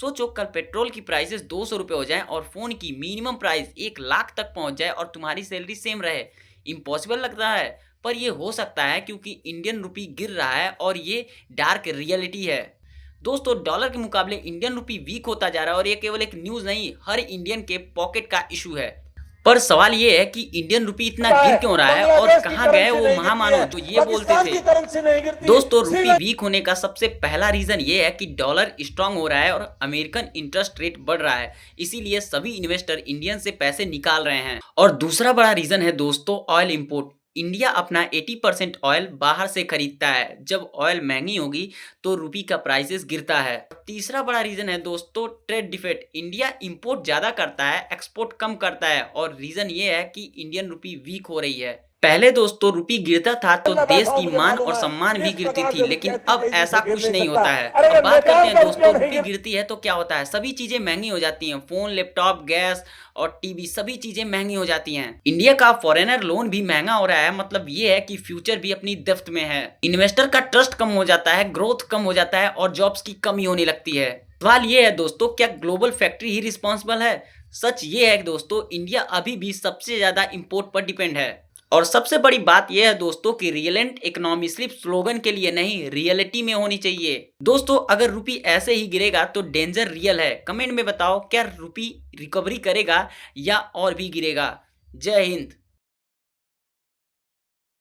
सोचो कल पेट्रोल की प्राइसेस 200 रुपये हो जाएं और फोन की मिनिमम प्राइस 1 लाख तक पहुंच जाए और तुम्हारी सैलरी सेम रहे। इम्पॉसिबल लगता है, पर ये हो सकता है क्योंकि इंडियन रुपी गिर रहा है और ये डार्क रियलिटी है। दोस्तों, डॉलर के मुकाबले इंडियन रुपी वीक होता जा रहा है और ये केवल एक न्यूज़ नहीं, हर इंडियन के पॉकेट का इशू है। पर सवाल ये है कि इंडियन रुपी इतना गिर क्यों रहा है और कहाँ गए वो महामानव जो ये बोलते थे। दोस्तों, रुपी वीक होने का सबसे पहला रीजन ये है कि डॉलर स्ट्रांग हो रहा है और अमेरिकन इंटरेस्ट रेट बढ़ रहा है, इसीलिए सभी इन्वेस्टर इंडियन से पैसे निकाल रहे हैं। और दूसरा बड़ा रीजन है दोस्तों, ऑयल इंपोर्ट। इंडिया अपना 80% ऑयल बाहर से खरीदता है। जब ऑयल महंगी होगी तो रुपी का प्राइसेस गिरता है। तीसरा बड़ा रीजन है दोस्तों, ट्रेड डिफेक्ट। इंडिया इंपोर्ट ज्यादा करता है, एक्सपोर्ट कम करता है और रीजन ये है कि इंडियन रुपी वीक हो रही है। पहले दोस्तों रुपी गिरता था तो देश की मान और सम्मान भी गिरती थी, लेकिन अब ऐसा कुछ नहीं होता है। अब बात करते हैं दोस्तों, रुपी गिरती है तो क्या होता है। सभी चीजें महंगी हो जाती हैं, फोन, लैपटॉप, गैस और टीवी, सभी चीजें महंगी हो जाती हैं। इंडिया का फॉरेनर लोन भी महंगा हो रहा है, मतलब ये है कि फ्यूचर भी अपनी गिरफ्त में है। इन्वेस्टर का ट्रस्ट कम हो जाता है, ग्रोथ कम हो जाता है और जॉब्स की कमी होने लगती है। सवाल ये है दोस्तों, क्या ग्लोबल फैक्ट्री ही रिस्पॉन्सिबल है? सच ये है दोस्तों, इंडिया अभी भी सबसे ज्यादा इंपोर्ट पर डिपेंड है। और सबसे बड़ी बात यह है दोस्तों कि रियलेंट इकोनॉमी सिर्फ स्लोगन के लिए नहीं, रियलिटी में होनी चाहिए। दोस्तों, अगर रुपी ऐसे ही गिरेगा तो डेंजर रियल है। कमेंट में बताओ, क्या रुपी रिकवरी करेगा या और भी गिरेगा? जय हिंद।